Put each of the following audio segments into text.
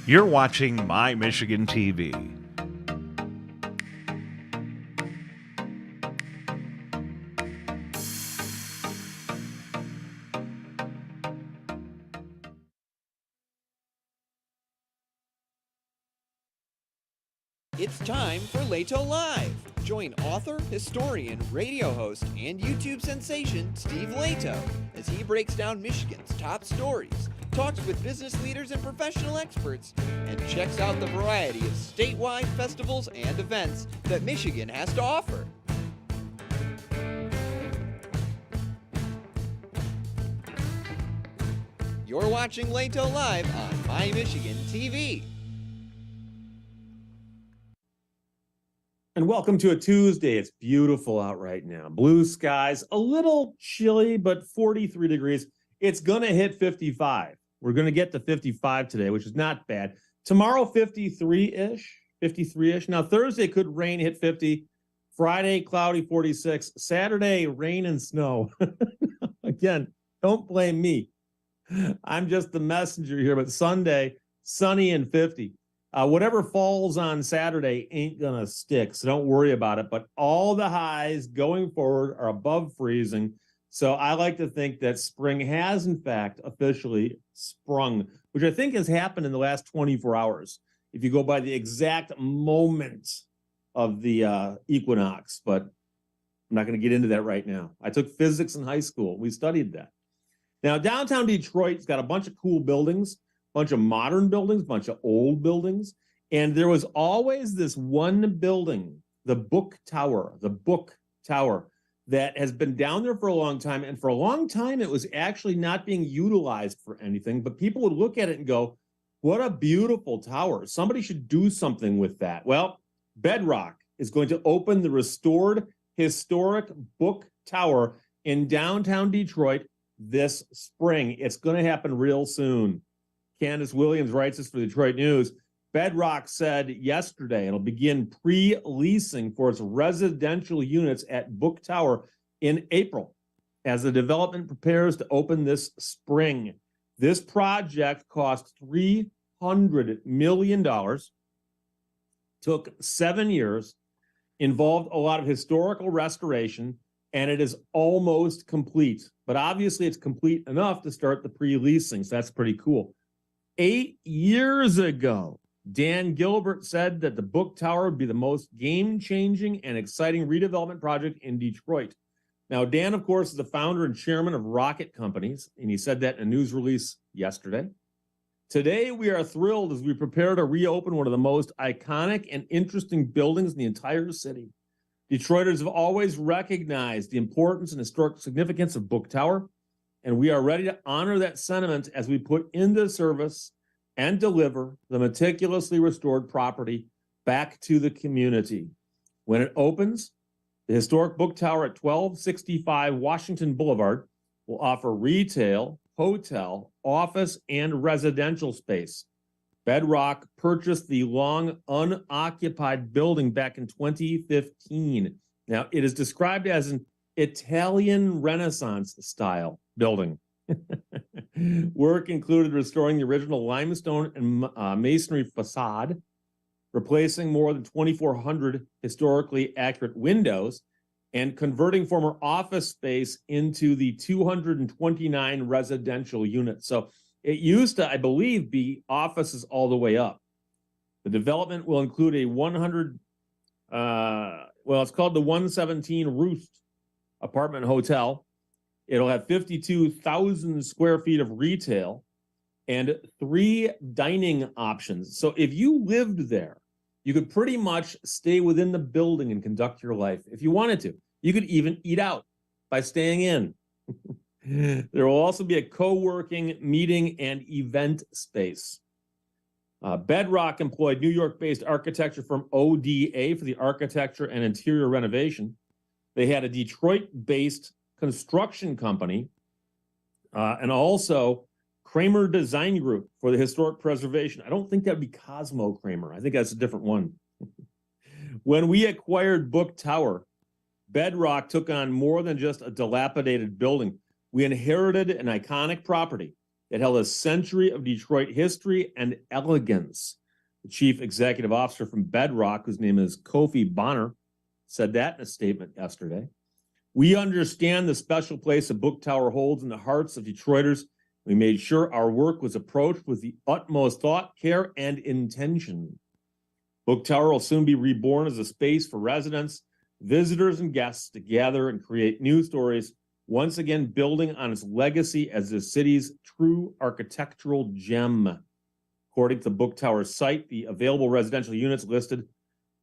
You're watching My Michigan TV. It's time for Lehto Live. Join author, historian, radio host, and YouTube sensation Steve Lehto as he breaks down Michigan's top stories, talks with business leaders and professional experts, and checks out the variety of statewide festivals and events that Michigan has to offer. You're watching Lehto Live on My Michigan TV. And welcome to a Tuesday. It's beautiful out right now. Blue skies, a little chilly, but 43 degrees. It's going to hit 55. We're going to get to 55 today, which is not bad. Tomorrow, 53-ish. Now, Thursday could rain, hit 50. Friday, cloudy, 46. Saturday, rain and snow. Again, don't blame me. I'm just the messenger here, but Sunday, sunny and 50. Whatever falls on Saturday ain't going to stick, so don't worry about it. But all the highs going forward are above freezing. So I like to think that spring has, in fact, officially sprung, which I think has happened in the last 24 hours, if you go by the exact moment of the equinox. But I'm not going to get into that right now. I took physics in high school. We studied that. Now, downtown Detroit's got a bunch of cool buildings. Bunch of modern buildings, bunch of old buildings. And there was always this one building, the Book Tower, that has been down there for a long time. And for a long time, it was actually not being utilized for anything, but people would look at it and go, what a beautiful tower. Somebody should do something with that. Well, Bedrock is going to open the restored historic Book Tower in downtown Detroit this spring. It's going to happen real soon. Candace Williams writes this for the Detroit News. Bedrock said yesterday it'll begin pre-leasing for its residential units at Book Tower in April as the development prepares to open this spring. This project cost $300 million, took 7 years, involved a lot of historical restoration, and it is almost complete. But obviously it's complete enough to start the pre-leasing, so that's pretty cool. 8 years ago, Dan Gilbert said that the Book Tower would be the most game-changing and exciting redevelopment project in Detroit. Now, Dan, of course, is the founder and chairman of Rocket Companies, and he said that in a news release yesterday. Today, we are thrilled as we prepare to reopen one of the most iconic and interesting buildings in the entire city. Detroiters have always recognized the importance and historic significance of Book Tower, and we are ready to honor that sentiment as we put into service and deliver the meticulously restored property back to the community. When it opens, the historic Book Tower at 1265 Washington Boulevard will offer retail, hotel, office, and residential space. Bedrock purchased the long unoccupied building back in 2015. Now, it is described as an Italian Renaissance style building. Work included restoring the original limestone and masonry facade, replacing more than 2,400 historically accurate windows, and converting former office space into the 229 residential units. So it used to, I believe, be offices all the way up. The development will include a 100, it's called the 117 Roost apartment hotel. It'll have 52,000 square feet of retail and 3 dining options. So if you lived there, you could pretty much stay within the building and conduct your life if you wanted to. You could even eat out by staying in. There will also be a co-working, meeting, and event space. Bedrock employed New York-based architecture firm ODA for the architecture and interior renovation. They had a Detroit-based construction company, and also Kramer Design Group for the historic preservation. I don't think that would be Cosmo Kramer. I think that's a different one. When we acquired Book Tower, Bedrock took on more than just a dilapidated building. We inherited an iconic property It held a century of Detroit history and elegance. The chief executive officer from Bedrock, whose name is Kofi Bonner, said that in a statement yesterday. We understand the special place a book tower holds in the hearts of Detroiters. We made sure our work was approached with the utmost thought, care, and intention. Book Tower will soon be reborn as a space for residents, visitors, and guests to gather and create new stories, once again building on its legacy as the city's true architectural gem. According to the Book Tower site, the available residential units listed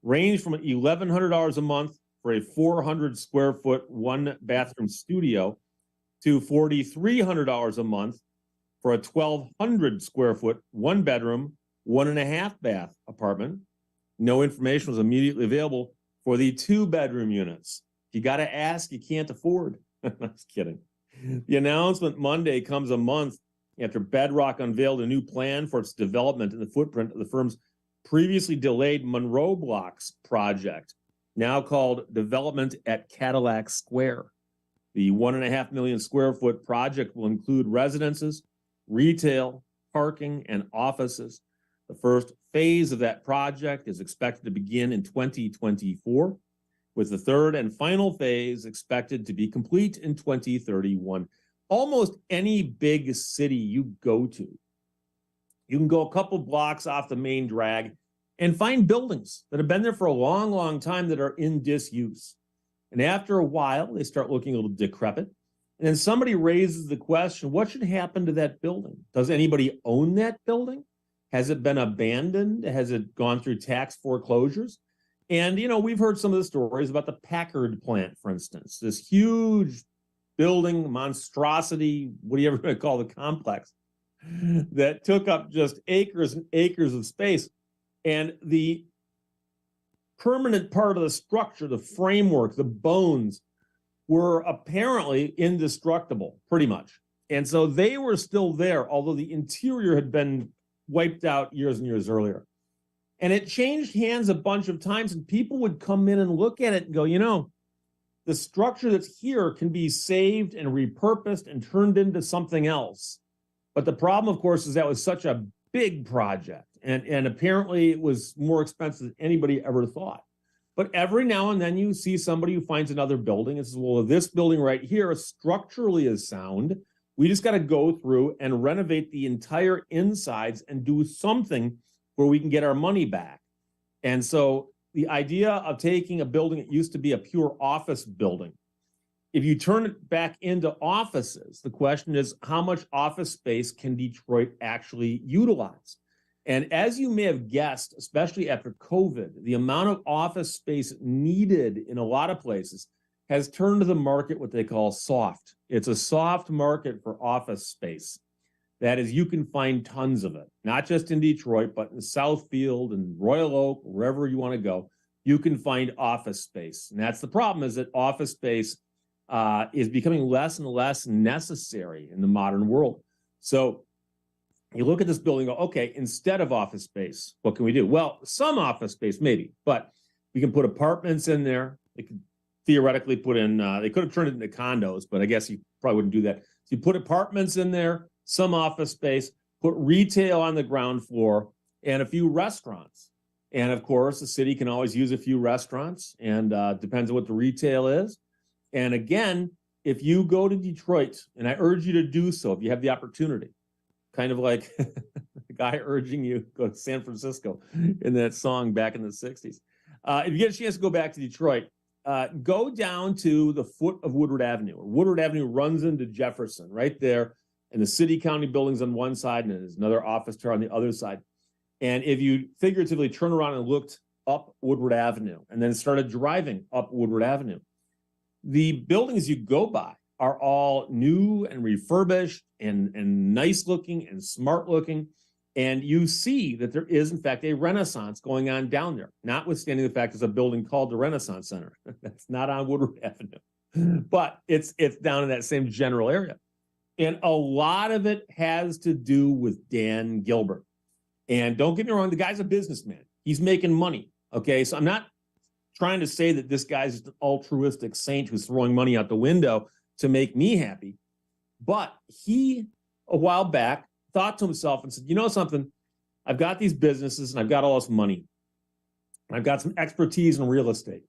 range from $1,100 a month for a 400 square foot one bathroom studio to $4,300 a month for a 1,200 square foot one bedroom, 1.5 bath apartment. No information was immediately available for the 2-bedroom units. You got to ask, you can't afford. I'm just kidding. The announcement Monday comes a month after Bedrock unveiled a new plan for its development in the footprint of the firm's previously delayed Monroe Blocks project, now called Development at Cadillac Square. The 1.5 million square foot project will include residences, retail, parking, and offices. The first phase of that project is expected to begin in 2024, with the third and final phase expected to be complete in 2031. Almost any big city you go to, you can go a couple blocks off the main drag and find buildings that have been there for a long, long time that are in disuse. And after a while, they start looking a little decrepit. And then somebody raises the question, what should happen to that building? Does anybody own that building? Has it been abandoned? Has it gone through tax foreclosures? And, you know, we've heard some of the stories about the Packard plant, for instance, this huge building, monstrosity, what do you ever going to call the complex, that took up just acres and acres of space. And the permanent part of the structure, the framework, the bones, were apparently indestructible, pretty much. And so they were still there, although the interior had been wiped out years and years earlier. And it changed hands a bunch of times, and people would come in and look at it and go, you know, the structure that's here can be saved and repurposed and turned into something else. But the problem, of course, is that was such a big project, and apparently it was more expensive than anybody ever thought. But every now and then you see somebody who finds another building and says, well, this building right here structurally is sound. We just got to go through and renovate the entire insides and do something where we can get our money back. And so the idea of taking a building that used to be a pure office building, if you turn it back into offices, the question is, how much office space can Detroit actually utilize? And as you may have guessed, especially after COVID, the amount of office space needed in a lot of places has turned to the market what they call soft. It's a soft market for office space. That is, you can find tons of it, not just in Detroit, but in Southfield and Royal Oak, wherever you want to go, you can find office space. And that's the problem, is that office space is becoming less and less necessary in the modern world. So you look at this building and go, okay, instead of office space, what can we do? Well, some office space, maybe, but we can put apartments in there. They could theoretically put in, they could have turned it into condos, but I guess you probably wouldn't do that. So you put apartments in there, some office space, put retail on the ground floor, and a few restaurants. And of course, the city can always use a few restaurants, and depends on what the retail is. And again, if you go to Detroit, and I urge you to do so if you have the opportunity, kind of like the guy urging you to go to San Francisco in that song back in the 60s. If you get a chance to go back to Detroit, go down to the foot of Woodward Avenue. Woodward Avenue runs into Jefferson right there, and the city county buildings on one side, and there's another office tower on the other side. And if you figuratively turn around and looked up Woodward Avenue and then started driving up Woodward Avenue, the buildings you go by are all new and refurbished and nice looking and smart looking. And you see that there is, in fact, a renaissance going on down there, notwithstanding the fact there's a building called the Renaissance Center. That's not on Woodward Avenue, but it's down in that same general area. And a lot of it has to do with Dan Gilbert. And don't get me wrong, the guy's a businessman. He's making money, okay? So I'm not trying to say that this guy's just an altruistic saint who's throwing money out the window to make me happy, but he a while back, thought to himself and said, you know something? I've got these businesses and I've got all this money. I've got some expertise in real estate.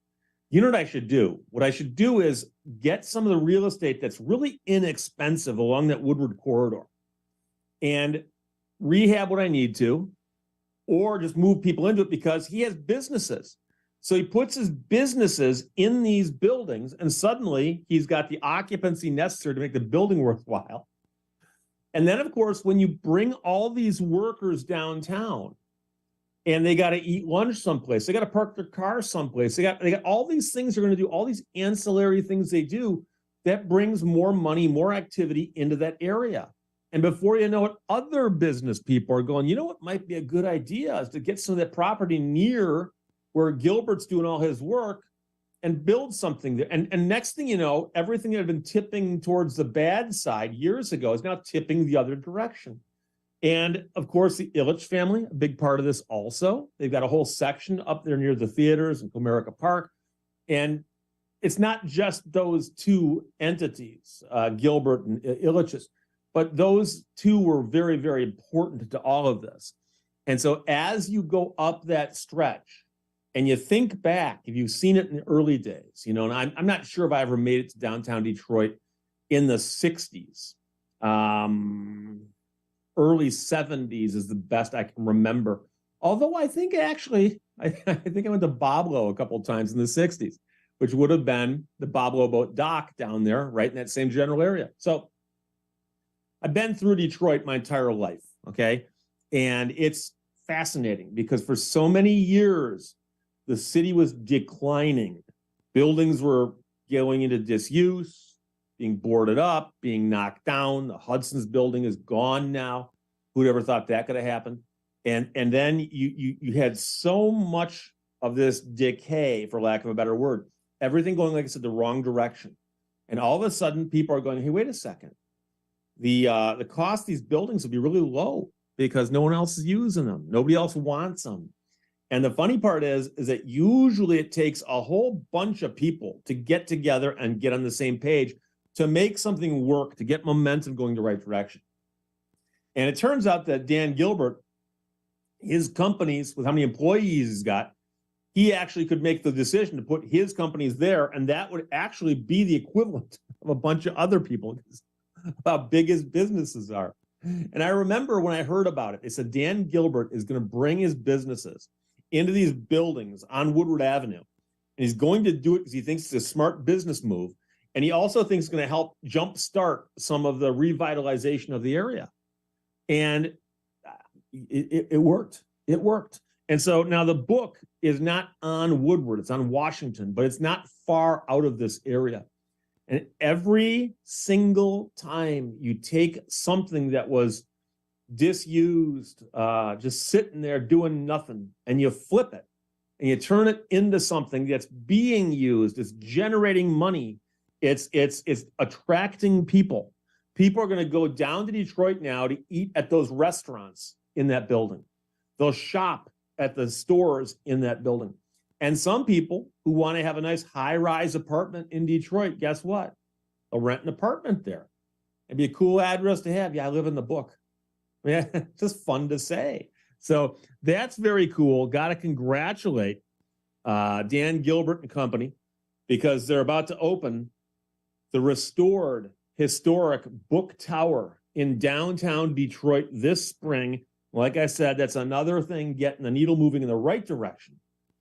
You know what I should do? What I should do is get some of the real estate that's really inexpensive along that Woodward corridor and rehab what I need to, or just move people into it because he has businesses. So he puts his businesses in these buildings and suddenly he's got the occupancy necessary to make the building worthwhile. And then, of course, when you bring all these workers downtown and they got to eat lunch someplace, they got to park their cars someplace, they got all these things they're going to do, all these ancillary things they do, that brings more money, more activity into that area. And before you know it, other business people are going, you know what might be a good idea is to get some of that property near where Gilbert's doing all his work and build something there. And next thing you know, everything that had been tipping towards the bad side years ago is now tipping the other direction. And of course, the Ilitch family, a big part of this also. They've got a whole section up there near the theaters in Comerica Park. And it's not just those two entities, Gilbert and Ilitch's, but those two were very, very important to all of this. And so as you go up that stretch, and you think back, if you've seen it in the early days, you know, and I'm not sure if I ever made it to downtown Detroit in the 60s. Early 70s is the best I can remember. Although I think actually, I think I went to Boblo a couple of times in the 60s, which would have been the Boblo Boat Dock down there, right in that same general area. So I've been through Detroit my entire life, okay? And it's fascinating because for so many years, the city was declining. Buildings were going into disuse, being boarded up, being knocked down. The Hudson's building is gone now. Who'd ever thought that could have happened? And then you had so much of this decay, for lack of a better word, everything going, like I said, the wrong direction. And all of a sudden, people are going, hey, wait a second. The cost of these buildings will be really low because no one else is using them. Nobody else wants them. And the funny part is that usually it takes a whole bunch of people to get together and get on the same page to make something work, to get momentum going the right direction. And it turns out that Dan Gilbert, his companies, with how many employees he's got, he actually could make the decision to put his companies there, and that would actually be the equivalent of a bunch of other people, how big his businesses are. And I remember when I heard about it, they said Dan Gilbert is going to bring his businesses into these buildings on Woodward Avenue. And he's going to do it because he thinks it's a smart business move. And he also thinks it's going to help jumpstart some of the revitalization of the area. And it worked. It worked. And so now the book is not on Woodward, it's on Washington, but it's not far out of this area. And every single time you take something that was disused, just sitting there doing nothing, and you flip it and you turn it into something that's being used, it's generating money, it's attracting people. People are going to go down to Detroit now to eat at those restaurants in that building. They'll shop at the stores in that building. And some people who want to have a nice high-rise apartment in Detroit, guess what? They'll rent an apartment there. It'd be a cool address to have. Yeah, I live in the book. I mean, it's just fun to say. So that's very cool. Got to congratulate Dan Gilbert and company because they're about to open the restored historic Book Tower in downtown Detroit this spring. Like I said, that's another thing getting the needle moving in the right direction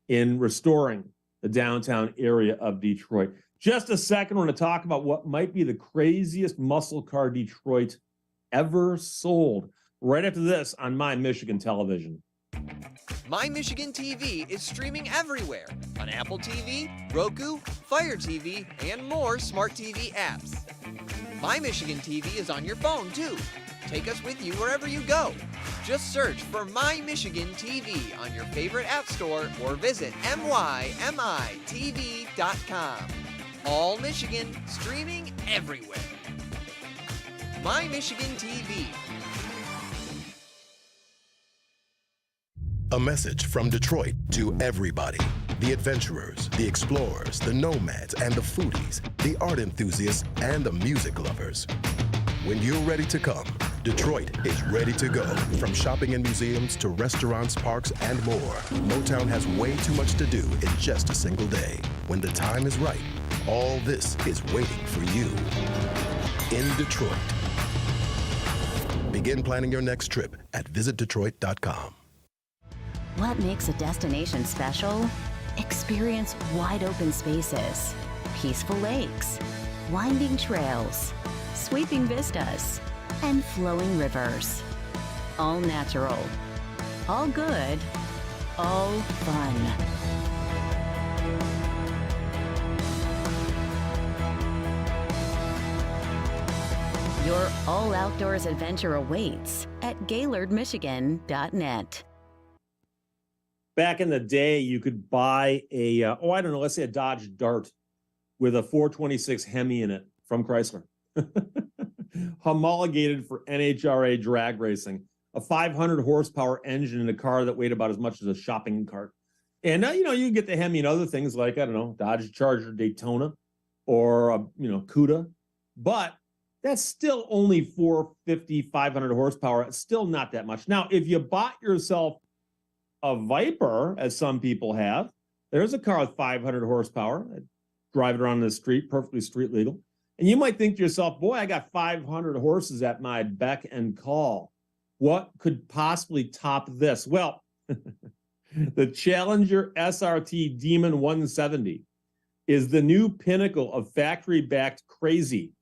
in restoring the downtown area of Detroit. Just a second, we're going to talk about what might be the craziest muscle car Detroit ever sold. Right after this on My Michigan Television. My Michigan TV is streaming everywhere on Apple TV, Roku, Fire TV, and more smart TV apps. My Michigan TV is on your phone too. Take us with you wherever you go. Just search for My Michigan TV on your favorite app store or visit mymitv.com. All Michigan, streaming everywhere. My Michigan TV. A message from Detroit to everybody. The adventurers, the explorers, the nomads, and the foodies, the art enthusiasts, and the music lovers. When you're ready to come, Detroit is ready to go. From shopping and museums to restaurants, parks, and more, Motown has way too much to do in just a single day. When the time is right, all this is waiting for you in Detroit. Begin planning your next trip at visitdetroit.com. What makes a destination special? Experience wide open spaces, peaceful lakes, winding trails, sweeping vistas, and flowing rivers. All natural, all good, all fun. Your all outdoors adventure awaits at GaylordMichigan.net. Back in the day, you could buy a, let's say a Dodge Dart with a 426 Hemi in it from Chrysler. Homologated for NHRA drag racing. A 500 horsepower engine in a car that weighed about as much as a shopping cart. And, you get the Hemi and other things like, Dodge Charger Daytona or, Cuda. But that's still only 450, 500 horsepower. It's still not that much. Now, if you bought yourself a Viper, as some people have, there's a car with 500 horsepower. Drive it around the street, perfectly street legal. And you might think to yourself, boy, I got 500 horses at my beck and call. What could possibly top this? Well, the Challenger SRT Demon 170 is the new pinnacle of factory-backed crazy.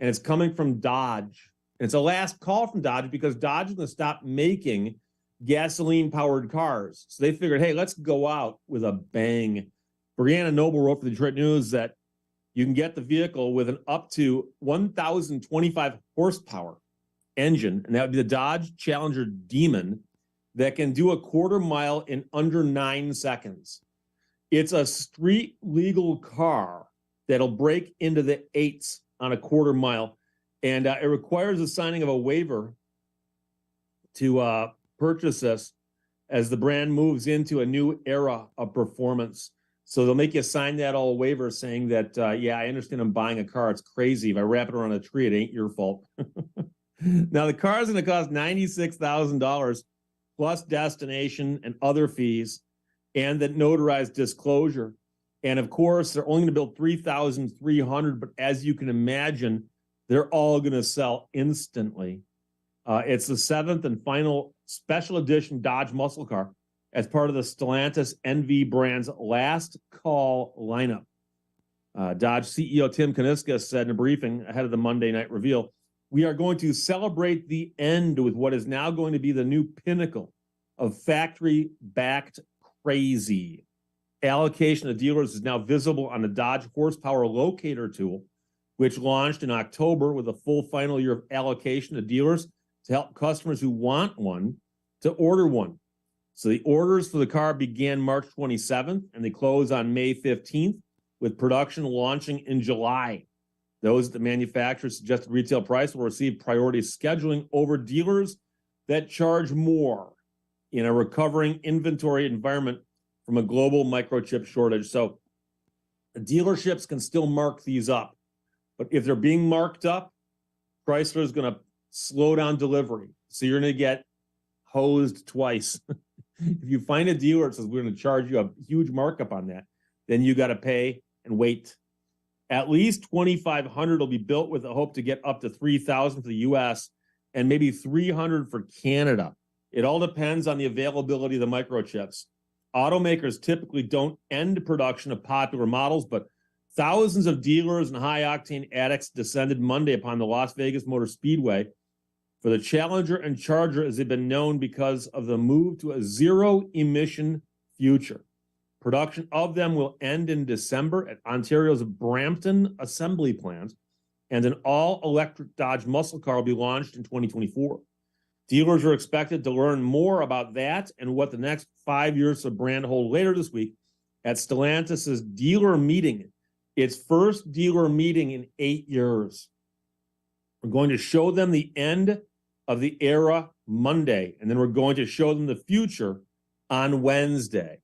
And it's coming from Dodge. And it's a last call from Dodge because Dodge is going to stop making gasoline-powered cars. So they figured, hey, let's go out with a bang. Brianna Noble wrote for the Detroit News that you can get the vehicle with an up to 1,025 horsepower engine, and that would be the Dodge Challenger Demon that can do a quarter mile in under 9 seconds. It's a street legal car that'll break into the eights on a quarter mile, and it requires the signing of a waiver to purchase this as the brand moves into a new era of performance. So they'll make you sign that all waiver saying that, I understand I'm buying a car. It's crazy. If I wrap it around a tree, it ain't your fault. Now, the car is going to cost $96,000 plus destination and other fees and the notarized disclosure. And, of course, they're only going to build 3,300. But as you can imagine, they're all going to sell instantly. It's the 7th and final special edition Dodge muscle car as part of the Stellantis NV brand's last call lineup. Dodge CEO Tim Kuniska said in a briefing ahead of the Monday night reveal, we are going to celebrate the end with what is now going to be the new pinnacle of factory-backed crazy. Allocation of dealers is now visible on the Dodge Horsepower Locator tool, which launched in October with a full final year of allocation to dealers to help customers who want one to order one. So the orders for the car began March 27th, and they close on May 15th, with production launching in July. Those at the manufacturer's suggested retail price will receive priority scheduling over dealers that charge more in a recovering inventory environment from a global microchip shortage. So the dealerships can still mark these up. But if they're being marked up, Chrysler is going to slow down delivery. So you're going to get hosed twice. If you find a dealer that says we're going to charge you a huge markup on that, then you got to pay and wait. At least 2,500 will be built with a hope to get up to 3,000 for the U.S. and maybe 300 for Canada. It all depends on the availability of the microchips. Automakers typically don't end production of popular models, but thousands of dealers and high-octane addicts descended Monday upon the Las Vegas Motor Speedway for the Challenger and Charger, as they've been known because of the move to a zero-emission future. Production of them will end in December at Ontario's Brampton assembly plant, and an all-electric Dodge muscle car will be launched in 2024. Dealers are expected to learn more about that and what the next 5 years of brand hold later this week at Stellantis' dealer meeting, its first dealer meeting in 8 years. We're going to show them the end of the era Monday, and then we're going to show them the future on Wednesday.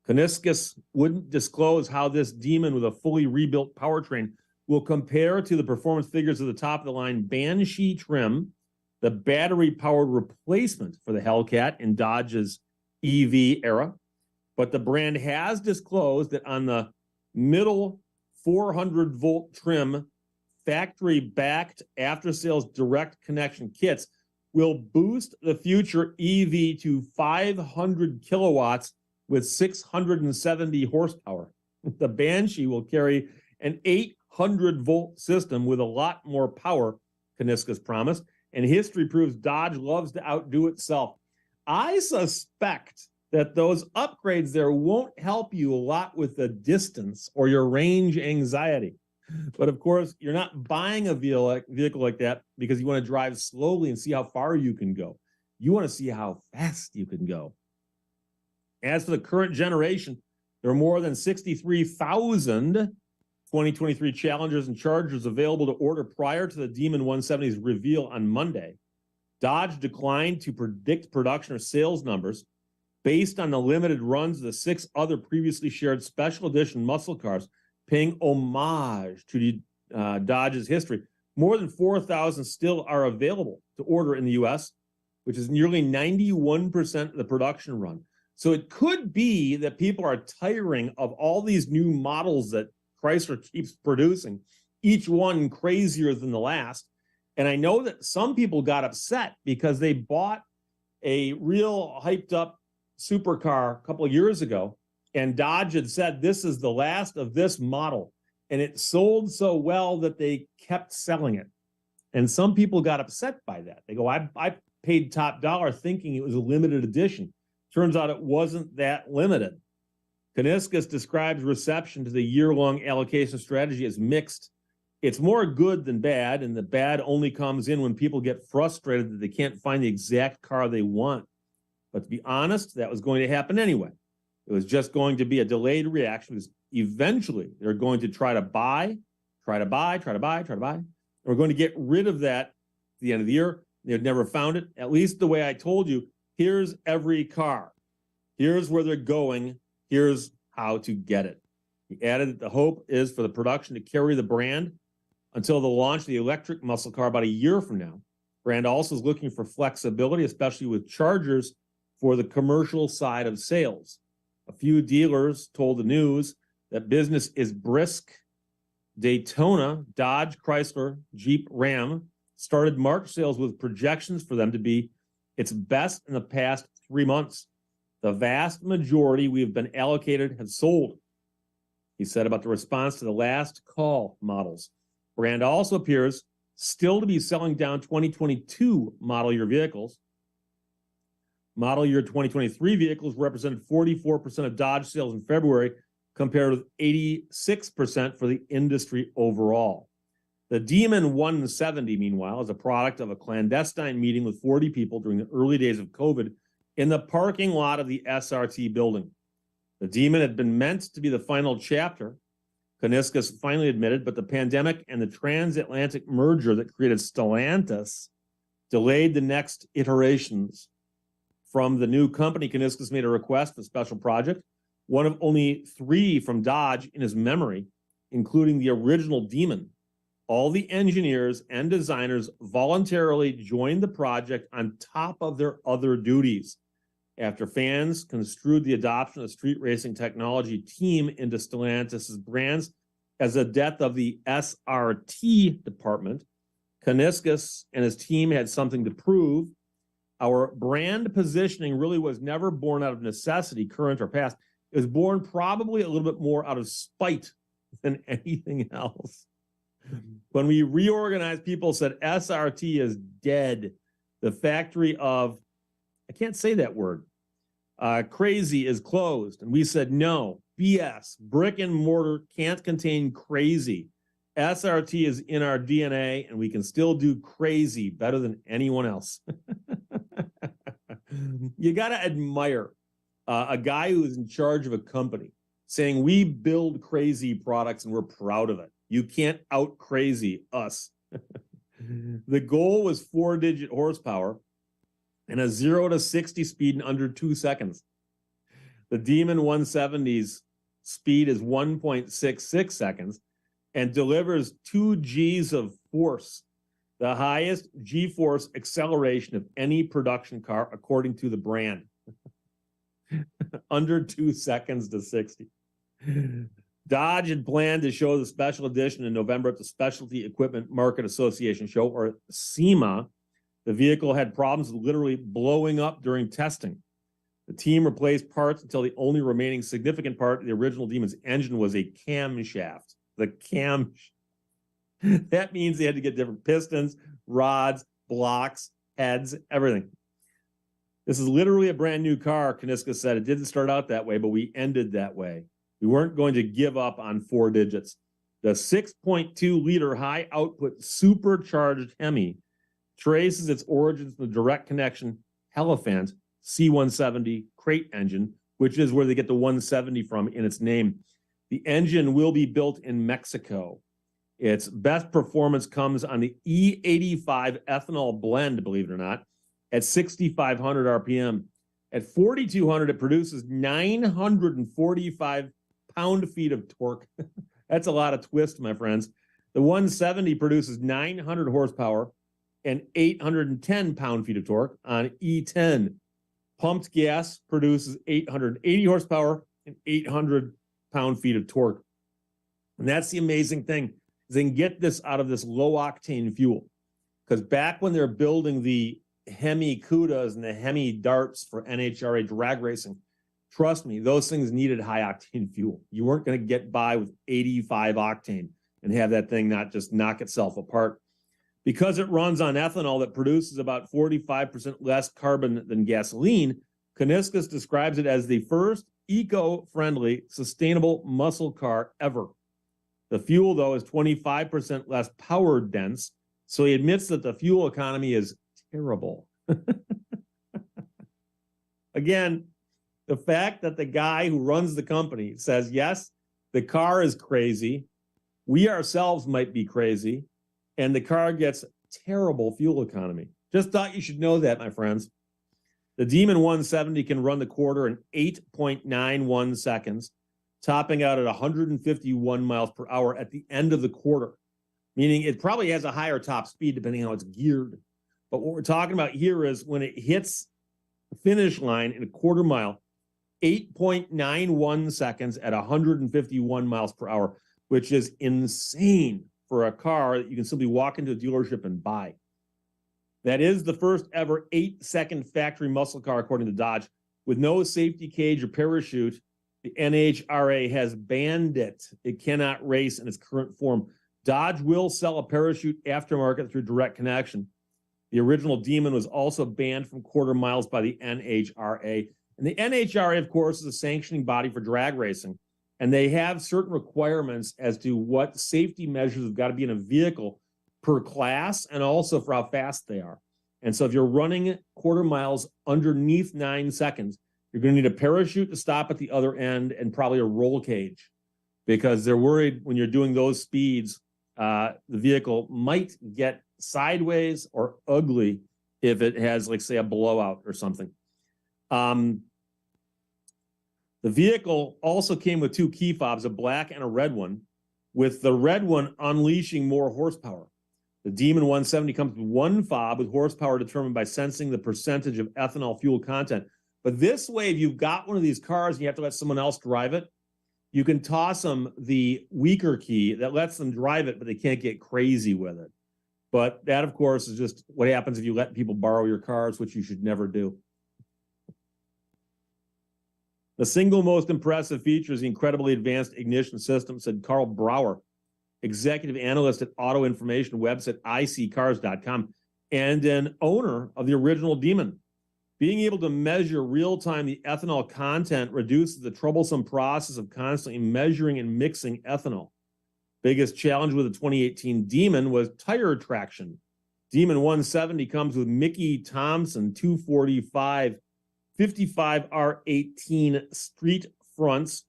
Kuniskis wouldn't disclose how this Demon with a fully rebuilt powertrain will compare to the performance figures of the top-of-the-line Banshee trim the battery-powered replacement for the Hellcat in Dodge's EV era. But the brand has disclosed that on the middle 400-volt trim, factory-backed after-sales direct connection kits will boost the future EV to 500 kilowatts with 670 horsepower. The Banshee will carry an 800-volt system with a lot more power, Kaniskis promised, and history proves Dodge loves to outdo itself. I suspect that those upgrades there won't help you a lot with the distance or your range anxiety. But of course, you're not buying a vehicle like that because you want to drive slowly and see how far you can go. You want to see how fast you can go. As for the current generation, there are more than 63,000 2023 Challengers and Chargers available to order prior to the Demon 170's reveal on Monday. Dodge declined to predict production or sales numbers based on the limited runs of the 6 other previously shared special edition muscle cars, paying homage to Dodge's history. More than 4,000 still are available to order in the U.S., which is nearly 91% of the production run. So it could be that people are tiring of all these new models that Chrysler keeps producing, each one crazier than the last. And I know that some people got upset because they bought a real hyped up supercar a couple of years ago, and Dodge had said, this is the last of this model. And it sold so well that they kept selling it. And some people got upset by that. They go, I paid top dollar thinking it was a limited edition. Turns out it wasn't that limited. Kaniskis describes reception to the year-long allocation strategy as mixed. It's more good than bad, and the bad only comes in when people get frustrated that they can't find the exact car they want. But to be honest, that was going to happen anyway. It was just going to be a delayed reaction because eventually they're going to try to buy. And we're going to get rid of that at the end of the year. They've never found it, at least the way I told you. Here's every car. Here's where they're going. Here's how to get it. He added that the hope is for the production to carry the brand until the launch of the electric muscle car about a year from now. Brand also is looking for flexibility, especially with chargers for the commercial side of sales. A few dealers told the news that business is brisk. Daytona, Dodge, Chrysler, Jeep, Ram started March sales with projections for them to be its best in the past 3 months. The vast majority we have been allocated have sold, he said about the response to the last call models. Brand also appears still to be selling down 2022 model year vehicles. Model year 2023 vehicles represented 44% of Dodge sales in February, compared with 86% for the industry overall. The Demon 170, meanwhile, is a product of a clandestine meeting with 40 people during the early days of COVID in the parking lot of the SRT building. The Demon had been meant to be the final chapter, Kaniskis finally admitted, but the pandemic and the transatlantic merger that created Stellantis delayed the next iterations. From the new company, Kaniskis made a request for a special project, one of only 3 from Dodge in his memory, including the original Demon. All the engineers and designers voluntarily joined the project on top of their other duties. After fans construed the adoption of street racing technology team into Stellantis' brands as a death of the SRT department, Kaniskis and his team had something to prove. Our brand positioning really was never born out of necessity, current or past. It was born probably a little bit more out of spite than anything else. When we reorganized, people said SRT is dead. The factory of, I can't say that word, crazy is closed. And we said, no, BS. Brick and mortar can't contain crazy. SRT is in our DNA, and we can still do crazy better than anyone else. You got to admire a guy who is in charge of a company saying we build crazy products and we're proud of it. You can't out crazy us. The goal was 4-digit horsepower and a 0 to 60 speed in under 2 seconds. The Demon 170's speed is 1.66 seconds and delivers 2 Gs of force the highest G-force acceleration of any production car, according to the brand. Under 2 seconds to 60. Dodge had planned to show the special edition in November at the Specialty Equipment Market Association show, or SEMA. The vehicle had problems with literally blowing up during testing. The team replaced parts until the only remaining significant part of the original Demon's engine was a camshaft. The cam. That means they had to get different pistons, rods, blocks, heads, everything. This is literally a brand new car, Kaniska said. It didn't start out that way, but we ended that way. We weren't going to give up on 4 digits. The 6.2-liter high-output supercharged Hemi traces its origins in the direct connection Elephant C170 crate engine, which is where they get the 170 from in its name. The engine will be built in Mexico. Its best performance comes on the E85 ethanol blend, believe it or not, at 6,500 RPM. At 4,200, it produces 945 pound-feet of torque. That's a lot of twist, my friends. The 170 produces 900 horsepower and 810 pound-feet of torque on E10. Pumped gas produces 880 horsepower and 800 pound-feet of torque. And that's the amazing thing. They can get this out of this low-octane fuel. Because back when they're building the Hemi Cudas and the Hemi Darts for NHRA drag racing, trust me, those things needed high-octane fuel. You weren't going to get by with 85 octane and have that thing not just knock itself apart. Because it runs on ethanol that produces about 45% less carbon than gasoline, Kaniskis describes it as the first eco-friendly, sustainable muscle car ever. The fuel, though, is 25% less power dense, so he admits that the fuel economy is terrible. Again, the fact that the guy who runs the company says, yes, the car is crazy, we ourselves might be crazy, and the car gets terrible fuel economy. Just thought you should know that, my friends. The Demon 170 can run the quarter in 8.91 seconds, topping out at 151 miles per hour at the end of the quarter, meaning it probably has a higher top speed depending on how it's geared. But what we're talking about here is when it hits the finish line in a quarter mile, 8.91 seconds at 151 miles per hour, which is insane for a car that you can simply walk into a dealership and buy. That is the first ever 8-second factory muscle car, according to Dodge. With no safety cage or parachute, the NHRA has banned it. It cannot race in its current form. Dodge will sell a parachute aftermarket through direct connection. The original Demon was also banned from quarter miles by the NHRA. And the NHRA, of course, is a sanctioning body for drag racing. And they have certain requirements as to what safety measures have got to be in a vehicle per class and also for how fast they are. And so if you're running quarter miles underneath 9 seconds, you're going to need a parachute to stop at the other end and probably a roll cage, because they're worried when you're doing those speeds, the vehicle might get sideways or ugly if it has, like, say, a blowout or something. The vehicle also came with 2 key fobs, a black and a red one, with the red one unleashing more horsepower. The Demon 170 comes with 1 fob with horsepower determined by sensing the percentage of ethanol fuel content. But this way, if you've got one of these cars and you have to let someone else drive it, you can toss them the weaker key that lets them drive it, but they can't get crazy with it. But that, of course, is just what happens if you let people borrow your cars, which you should never do. The single most impressive feature is the incredibly advanced ignition system, said Carl Brower, executive analyst at auto information website iccars.com and an owner of the original Demon. Being able to measure real-time the ethanol content reduces the troublesome process of constantly measuring and mixing ethanol. Biggest challenge with the 2018 Demon was tire traction. Demon 170 comes with Mickey Thompson 245 55R18 street fronts,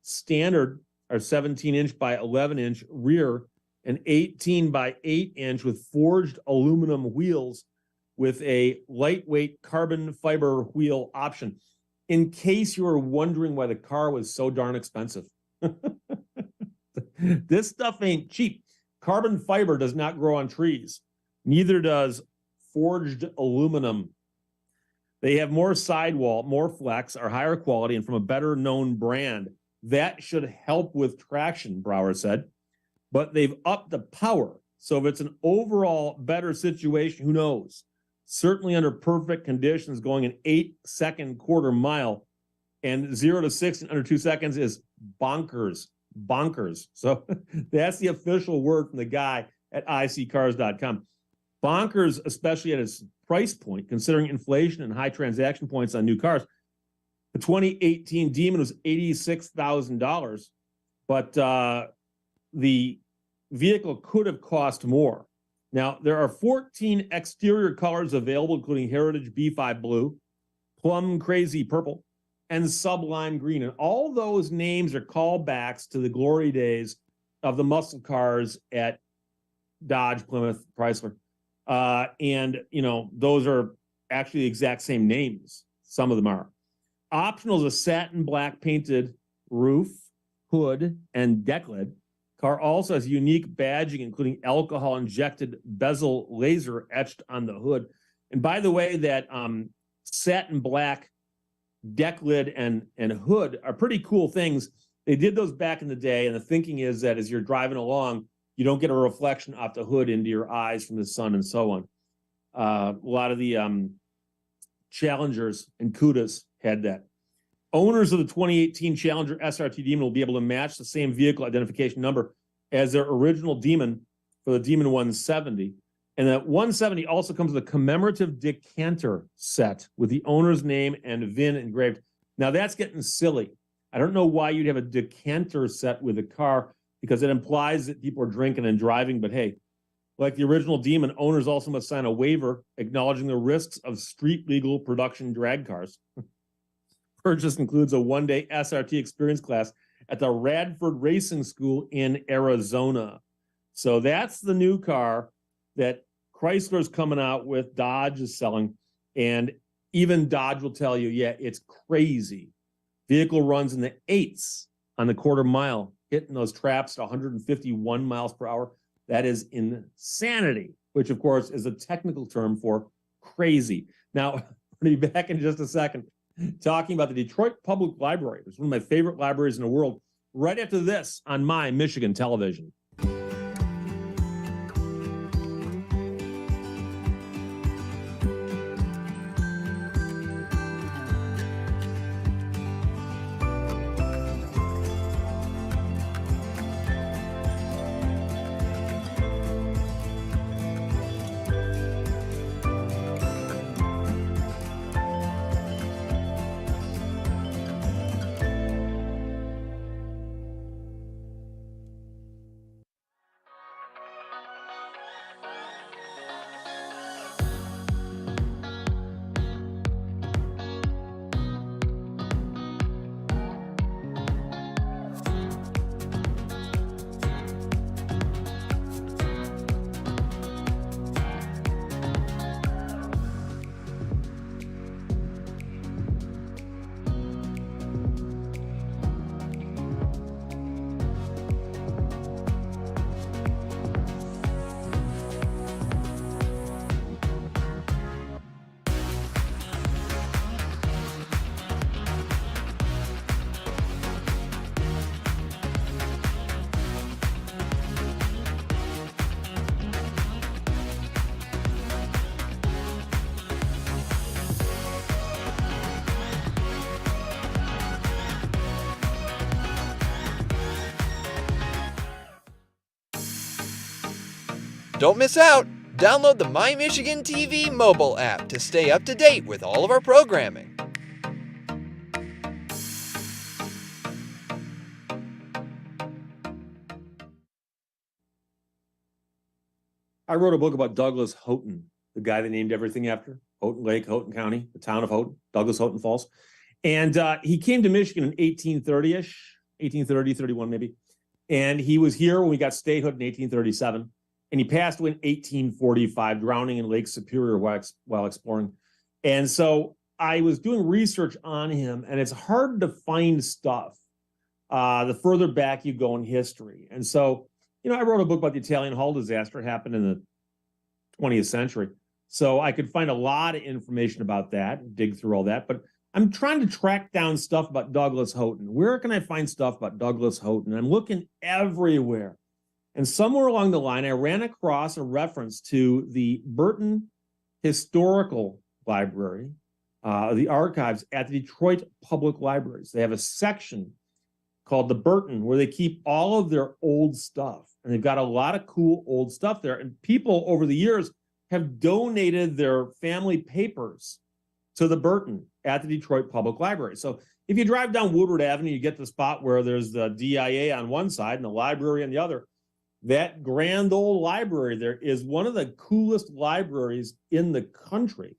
standard are 17-inch by 11-inch rear, and 18 by 8-inch with forged aluminum wheels with a lightweight carbon fiber wheel option. In case you were wondering why the car was so darn expensive. This stuff ain't cheap. Carbon fiber does not grow on trees. Neither does forged aluminum. They have more sidewall, more flex, are higher quality, and from a better known brand. That should help with traction, Brower said. But they've upped the power. So if it's an overall better situation, who knows? Certainly under perfect conditions, going an 8-second quarter mile and 0 to 60 in under 2 seconds is bonkers. So that's the official word from the guy at iccars.com. Bonkers, especially at its price point, considering inflation and high transaction points on new cars. The 2018 Demon was $86,000, but the vehicle could have cost more. Now, there are 14 exterior colors available, including Heritage B5 Blue, Plum Crazy Purple, and Sublime Green. And all those names are callbacks to the glory days of the muscle cars at Dodge, Plymouth, Chrysler. And, those are actually the exact same names. Some of them are. Optional is a satin black painted roof, hood, and deck lid. Car also has unique badging, including alcohol-injected bezel laser etched on the hood. And by the way, that satin black deck lid and hood are pretty cool things. They did those back in the day, and the thinking is that as you're driving along, you don't get a reflection off the hood into your eyes from the sun and so on. A lot of the Challengers and Cudas had that. Owners of the 2018 Challenger SRT Demon will be able to match the same vehicle identification number as their original Demon for the Demon 170. And that 170 also comes with a commemorative decanter set with the owner's name and VIN engraved. Now that's getting silly. I don't know why you'd have a decanter set with a car, because it implies that people are drinking and driving. But hey, like the original Demon, owners also must sign a waiver acknowledging the risks of street legal production drag cars. Purchase includes a one-day SRT experience class at the Radford Racing School in Arizona. So that's the new car that Chrysler's coming out with, Dodge is selling, and even Dodge will tell you, yeah, it's crazy. Vehicle runs in the 8s on the quarter mile, hitting those traps to 151 miles per hour. That is insanity, which of course is a technical term for crazy. Now, we'll be back in just a second talking about the Detroit Public Library. It's one of my favorite libraries in the world, right after this on My Michigan Television. Don't miss out! Download the My Michigan TV mobile app to stay up to date with all of our programming. I wrote a book about Douglas Houghton, the guy they named everything after. Houghton Lake, Houghton County, the town of Houghton, Douglas Houghton Falls. And he came to Michigan in 1830-ish, 1830, 31 maybe. And he was here when we got statehood in 1837. And he passed away in 1845, drowning in Lake Superior while exploring. And so I was doing research on him, and it's hard to find stuff the further back you go in history. And so, I wrote a book about the Italian Hall disaster. It happened in the 20th century. So I could find a lot of information about that, dig through all that. But I'm trying to track down stuff about Douglas Houghton. Where can I find stuff about Douglas Houghton? I'm looking everywhere. And somewhere along the line, I ran across a reference to the Burton Historical Library, the archives at the Detroit Public Libraries. They have a section called the Burton where they keep all of their old stuff. And they've got a lot of cool old stuff there. And people over the years have donated their family papers to the Burton at the Detroit Public Library. So if you drive down Woodward Avenue, you get the spot where there's the DIA on one side and the library on the other. That grand old library there is one of the coolest libraries in the country.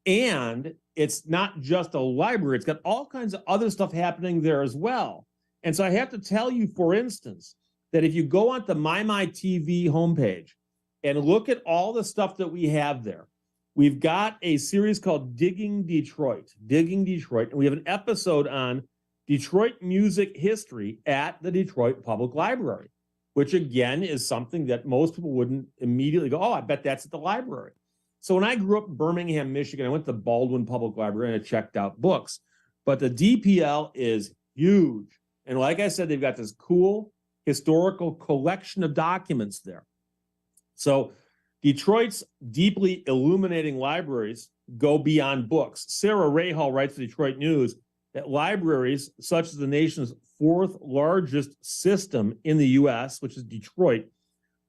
And it's not just a library, it's got all kinds of other stuff happening there as well. And so I have to tell you, for instance, that if you go on the MyTV homepage and look at all the stuff that we have there, we've got a series called Digging Detroit, and we have an episode on Detroit music history at the Detroit Public Library, which again is something that most people wouldn't immediately go, oh, I bet that's at the library. So when I grew up in Birmingham, Michigan, I went to the Baldwin Public Library and I checked out books. But the DPL is huge. And like I said, they've got this cool historical collection of documents there. So Detroit's deeply illuminating libraries go beyond books. Sarah Rahal writes the Detroit News that libraries, such as the nation's fourth largest system in the U.S., which is Detroit,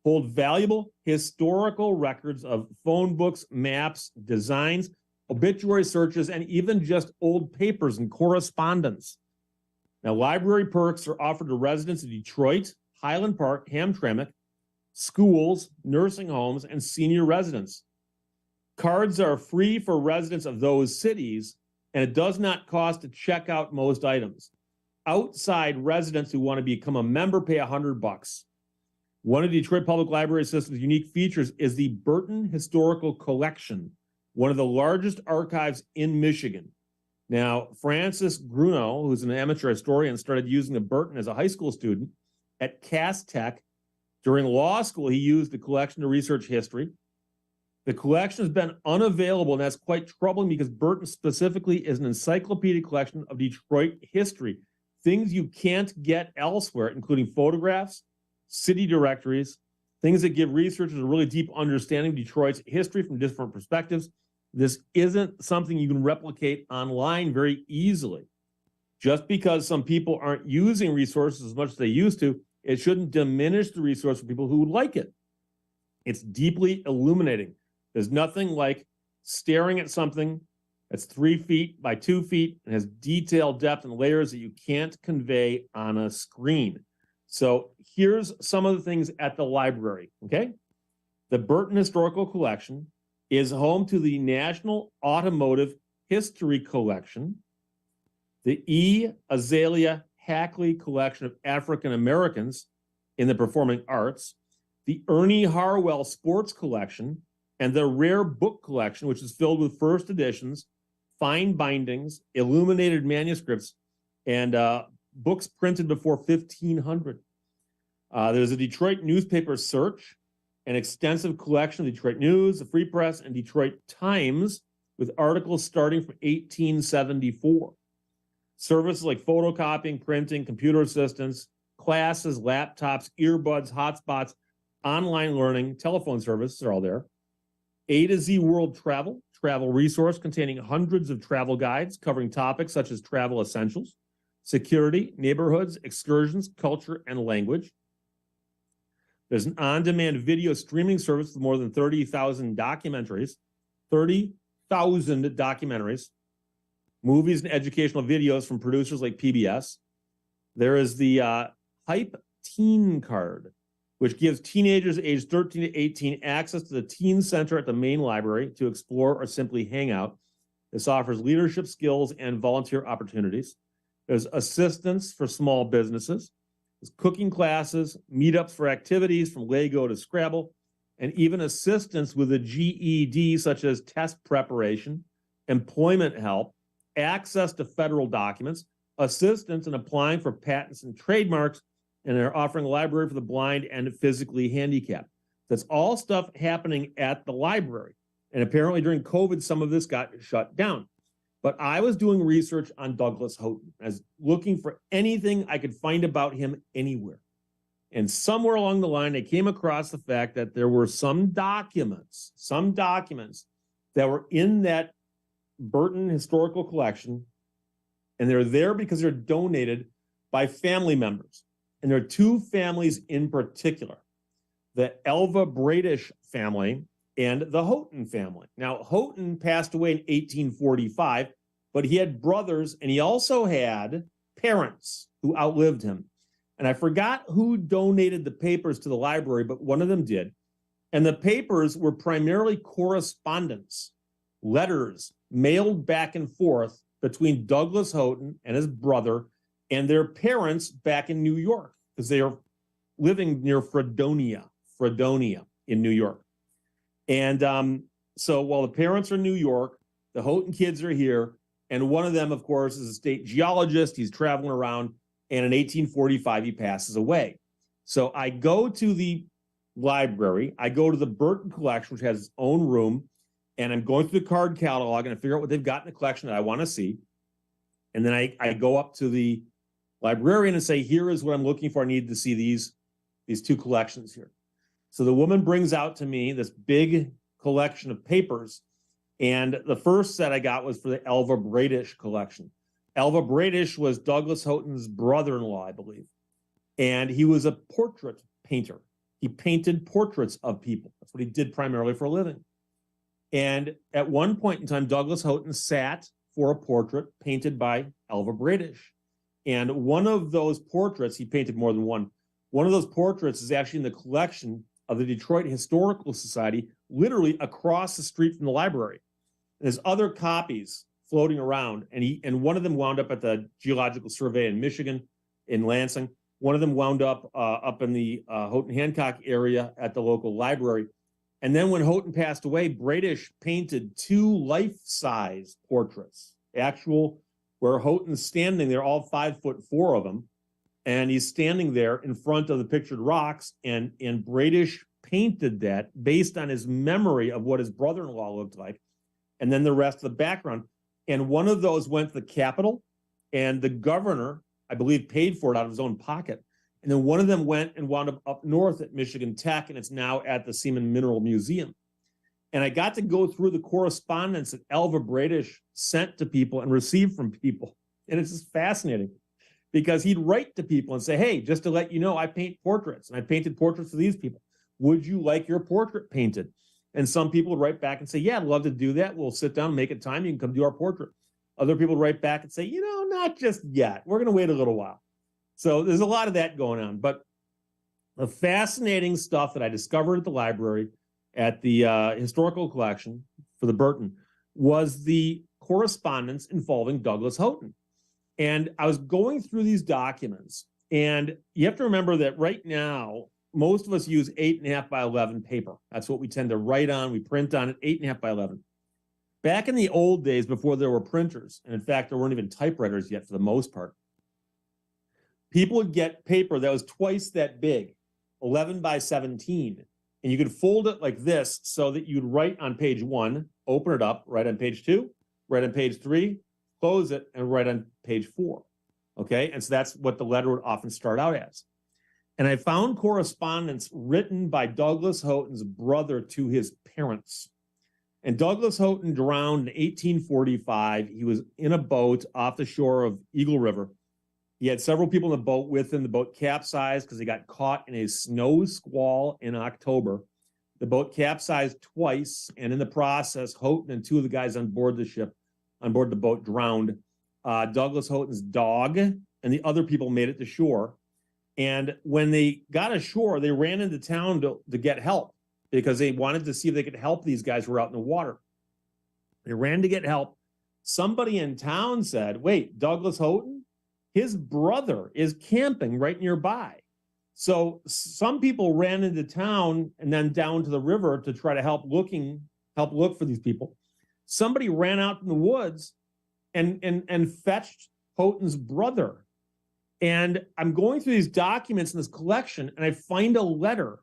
hold valuable historical records of phone books, maps, designs, obituary searches, and even just old papers and correspondence. Now, library perks are offered to residents of Detroit, Highland Park, Hamtramck, schools, nursing homes, and senior residents. Cards are free for residents of those cities, and it does not cost to check out most items. Outside residents who want to become a member pay $100. One of the Detroit Public Library System's unique features is the Burton Historical Collection, one of the largest archives in Michigan. Now, Francis Grunow, who's an amateur historian, started using the Burton as a high school student at Cass Tech. During law school, he used the collection to research history. The collection has been unavailable, and that's quite troubling because Burton specifically is an encyclopedic collection of Detroit history, things you can't get elsewhere, including photographs, city directories, things that give researchers a really deep understanding of Detroit's history from different perspectives. This isn't something you can replicate online very easily. Just because some people aren't using resources as much as they used to, it shouldn't diminish the resource for people who would like it. It's deeply illuminating. There's nothing like staring at something that's 3 feet by 2 feet and has detailed depth and layers that you can't convey on a screen. So here's some of the things at the library, okay? The Burton Historical Collection is home to the National Automotive History Collection, the E. Azalea Hackley Collection of African Americans in the Performing Arts, the Ernie Harwell Sports Collection, and the Rare Book Collection, which is filled with first editions, fine bindings, illuminated manuscripts, and books printed before 1500. There's a Detroit newspaper search, an extensive collection of Detroit News, the Free Press, and Detroit Times with articles starting from 1874. Services like photocopying, printing, computer assistance, classes, laptops, earbuds, hotspots, online learning, telephone services are all there. A to Z World Travel resource containing hundreds of travel guides covering topics such as travel essentials, security, neighborhoods, excursions, culture, and language. There's an on-demand video streaming service with more than 30,000 documentaries, movies and educational videos from producers like PBS. There is the Hype Teen Card, which gives teenagers aged 13 to 18 access to the Teen Center at the main library to explore or simply hang out. This offers leadership skills and volunteer opportunities. There's assistance for small businesses. There's cooking classes, meetups for activities from Lego to Scrabble, and even assistance with a GED, such as test preparation, employment help, access to federal documents, assistance in applying for patents and trademarks, and they're offering a library for the blind and physically handicapped. That's all stuff happening at the library. And apparently during COVID, some of this got shut down. But I was doing research on Douglas Houghton. I was looking for anything I could find about him anywhere. And somewhere along the line, I came across the fact that there were some documents that were in that Burton historical collection, and they're there because they're donated by family members. And there are two families in particular, the Elva Bradish family and the Houghton family. Now, Houghton passed away in 1845, but he had brothers, and he also had parents who outlived him. And I forgot who donated the papers to the library, but one of them did. And the papers were primarily correspondence, letters mailed back and forth between Douglas Houghton and his brother and their parents back in New York, because they are living near Fredonia in New York. And so while the parents are in New York, the Houghton kids are here. And one of them, of course, is a state geologist. He's traveling around. And in 1845, he passes away. So I go to the library. I go to the Burton collection, which has its own room. And I'm going through the card catalog and I figure out what they've got in the collection that I want to see. And then I go up to the librarian and say, here is what I'm looking for. I need to see these two collections here. So the woman brings out to me this big collection of papers. And the first set I got was for the Elva Bradish collection. Elva Bradish was Douglas Houghton's brother-in-law, I believe. And he was a portrait painter. He painted portraits of people. That's what he did primarily for a living. And at one point in time, Douglas Houghton sat for a portrait painted by Elva Bradish. And one of those portraits, he painted more than one. One of those portraits is actually in the collection of the Detroit Historical Society, literally across the street from the library. And there's other copies floating around, and one of them wound up at the Geological Survey in Michigan, in Lansing. One of them wound up up in the Houghton Hancock area at the local library. And then when Houghton passed away, Bradish painted two life-size portraits, actual, where Houghton's standing there, all 5'4" of them, and he's standing there in front of the pictured rocks, and Bradish painted that based on his memory of what his brother-in-law looked like, and then the rest of the background. And one of those went to the Capitol, and the governor, I believe, paid for it out of his own pocket. And then one of them went and wound up north at Michigan Tech, and it's now at the Seaman Mineral Museum. And I got to go through the correspondence that Elva Bradish sent to people and received from people. And it's just fascinating because he'd write to people and say, hey, just to let you know, I paint portraits, and I painted portraits of these people. Would you like your portrait painted? And some people would write back and say, yeah, I'd love to do that. We'll sit down, make a time. You can come do our portrait. Other people would write back and say, not just yet. We're going to wait a little while. So there's a lot of that going on. But the fascinating stuff that I discovered at the library, at the historical collection for the Burton, was the correspondence involving Douglas Houghton. And I was going through these documents, and you have to remember that right now, most of us use 8.5 by 11 paper. That's what we tend to write on. We print on it, 8.5 by 11. Back in the old days, before there were printers, and in fact, there weren't even typewriters yet for the most part, people would get paper that was twice that big, 11 by 17. And you could fold it like this so that you'd write on page 1, open it up, write on page 2, write on page 3, close it, and write on page 4. Okay, and so that's what the letter would often start out as. And I found correspondence written by Douglas Houghton's brother to his parents. And Douglas Houghton drowned in 1845. He was in a boat off the shore of Eagle River. He had several people in the boat with him. The boat capsized because he got caught in a snow squall in October. The boat capsized twice, and in the process, Houghton and two of the guys on board the boat, drowned. Douglas Houghton's dog and the other people made it to shore. And when they got ashore, they ran into town to get help because they wanted to see if they could help these guys who were out in the water. They ran to get help. Somebody in town said, wait, Douglas Houghton? His brother is camping right nearby. So some people ran into town and then down to the river to try to help look for these people. Somebody ran out in the woods and fetched Houghton's brother. And I'm going through these documents in this collection, and I find a letter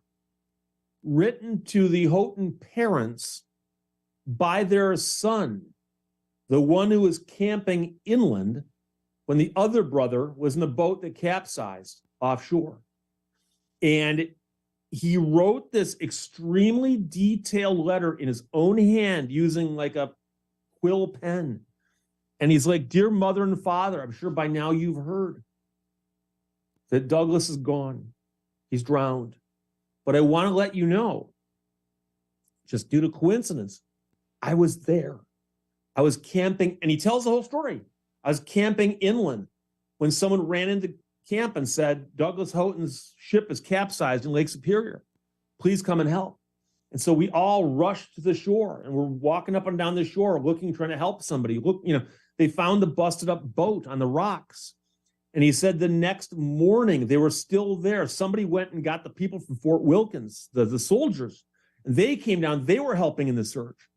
written to the Houghton parents by their son, the one who was camping inland when the other brother was in a boat that capsized offshore. And he wrote this extremely detailed letter in his own hand using like a quill pen. And he's like, "Dear mother and father, I'm sure by now you've heard that Douglas is gone. He's drowned. But I want to let you know, just due to coincidence, I was there. I was camping," and he tells the whole story. "I was camping inland when someone ran into camp and said, Douglas Houghton's ship is capsized in Lake Superior. Please come and help." And so we all rushed to the shore, and we're walking up and down the shore looking, trying to help somebody. Look, they found the busted up boat on the rocks. And he said the next morning they were still there. Somebody went and got the people from Fort Wilkins, the soldiers, and they came down. They were helping in the search.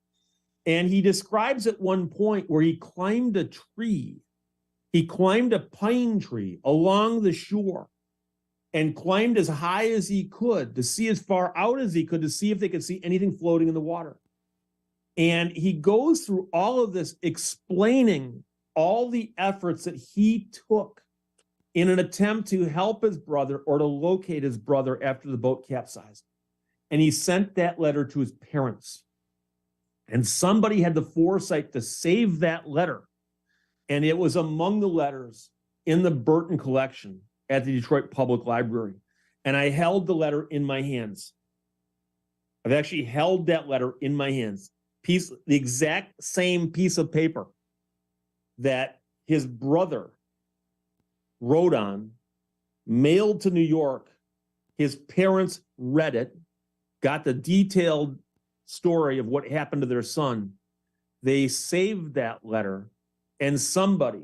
And he describes at one point where he climbed a tree. He climbed a pine tree along the shore and climbed as high as he could to see as far out as he could to see if they could see anything floating in the water. And he goes through all of this, explaining all the efforts that he took in an attempt to help his brother or to locate his brother after the boat capsized. And he sent that letter to his parents. And somebody had the foresight to save that letter. And it was among the letters in the Burton collection at the Detroit Public Library. And I held the letter in my hands. I've actually held that letter in my hands. The exact same piece of paper that his brother wrote on, mailed to New York. His parents read it, got the detailed story of what happened to their son. They saved that letter, and somebody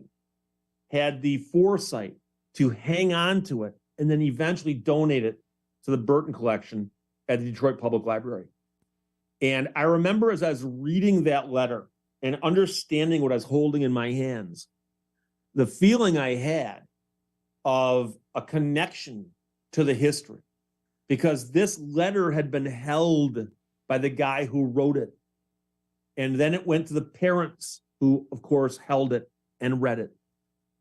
had the foresight to hang on to it and then eventually donate it to the Burton collection at the Detroit Public Library. And I remember as I was reading that letter and understanding what I was holding in my hands, the feeling I had of a connection to the history, because this letter had been held by the guy who wrote it. And then it went to the parents who, of course, held it and read it.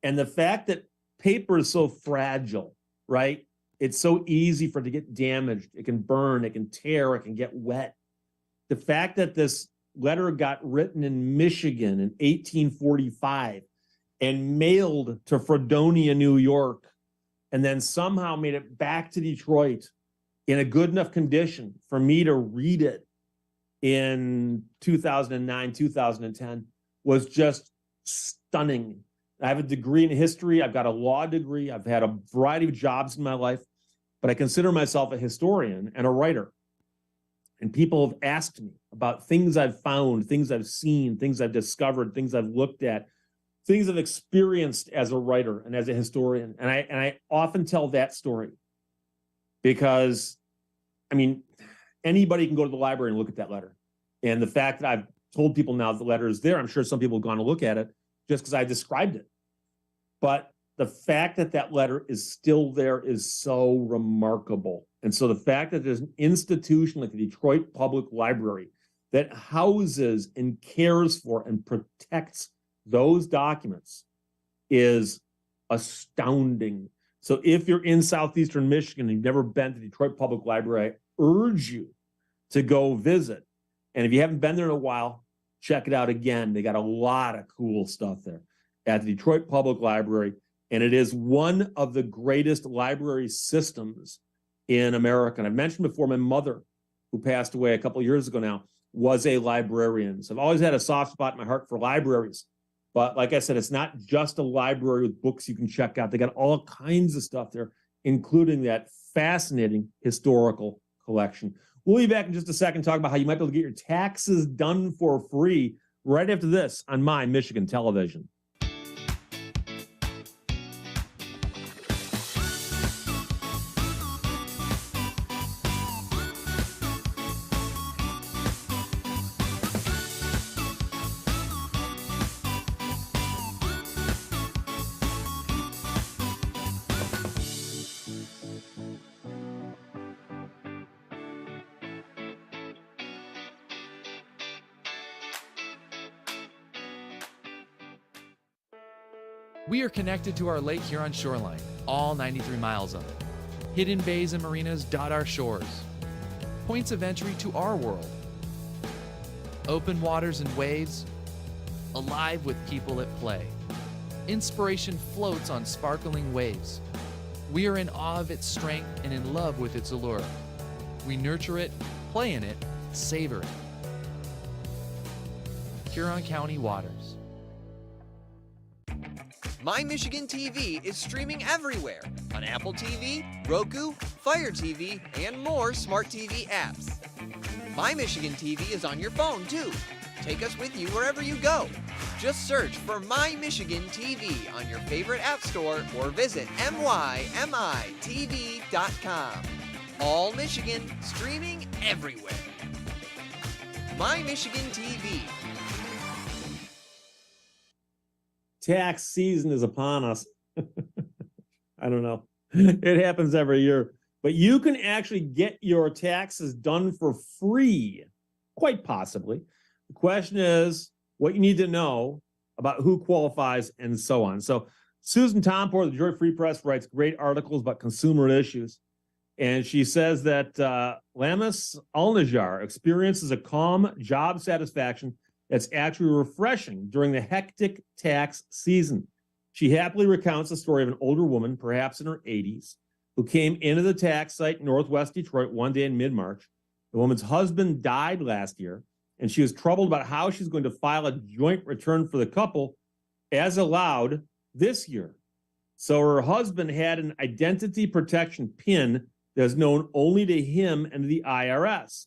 And the fact that paper is so fragile, right? It's so easy for it to get damaged. It can burn, it can tear, it can get wet. The fact that this letter got written in Michigan in 1845 and mailed to Fredonia, New York, and then somehow made it back to Detroit in a good enough condition for me to read it in 2009, 2010 was just stunning. I have a degree in history. I've got a law degree. I've had a variety of jobs in my life, but I consider myself a historian and a writer. And people have asked me about things I've found, things I've seen, things I've discovered, things I've looked at, things I've experienced as a writer and as a historian. And I often tell that story because, I mean, anybody can go to the library and look at that letter. And the fact that I've told people now the letter is there, I'm sure some people have gone to look at it just because I described it. But the fact that that letter is still there is so remarkable. And so the fact that there's an institution like the Detroit Public Library that houses and cares for and protects those documents is astounding. So if you're in southeastern Michigan and you've never been to the Detroit Public Library, I urge you to go visit. And if you haven't been there in a while, check it out again. They got a lot of cool stuff there at the Detroit Public Library. And it is one of the greatest library systems in America. And I've mentioned before, my mother, who passed away a couple of years ago now, was a librarian. So I've always had a soft spot in my heart for libraries. But like I said, it's not just a library with books you can check out. They got all kinds of stuff there, including that fascinating historical collection. We'll be back in just a second, talk about how you might be able to get your taxes done for free right after this on My Michigan Television. We are connected to our Lake Huron shoreline, all 93 miles of it. Hidden bays and marinas dot our shores. Points of entry to our world. Open waters and waves, alive with people at play. Inspiration floats on sparkling waves. We are in awe of its strength and in love with its allure. We nurture it, play in it, savor it. Huron County Waters. My Michigan TV is streaming everywhere on Apple TV, Roku, Fire TV, and more smart TV apps. My Michigan TV is on your phone too. Take us with you wherever you go. Just search for My Michigan TV on your favorite app store or visit mymitv.com. All Michigan, streaming everywhere. My Michigan TV. Tax season is upon us. I don't know. It happens every year. But you can actually get your taxes done for free, quite possibly. The question is what you need to know about who qualifies and so on. So Susan Tompor, the Detroit Free Press, writes great articles about consumer issues. And she says that Lamis Alnajar experiences a calm job satisfaction that's actually refreshing during the hectic tax season. She happily recounts the story of an older woman, perhaps in her 80s, who came into the tax site in Northwest Detroit one day in mid-March. The woman's husband died last year, and she was troubled about how she's going to file a joint return for the couple as allowed this year. So her husband had an identity protection PIN that is known only to him and to the IRS.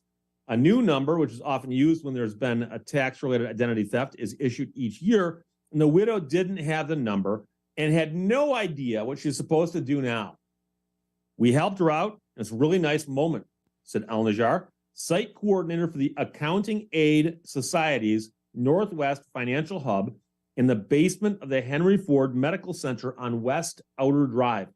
A new number, which is often used when there's been a tax-related identity theft, is issued each year, and the widow didn't have the number and had no idea what she's supposed to do now. We helped her out, and it's a really nice moment, said Alnajar, site coordinator for the Accounting Aid Society's Northwest Financial Hub in the basement of the Henry Ford Medical Center on West Outer Drive.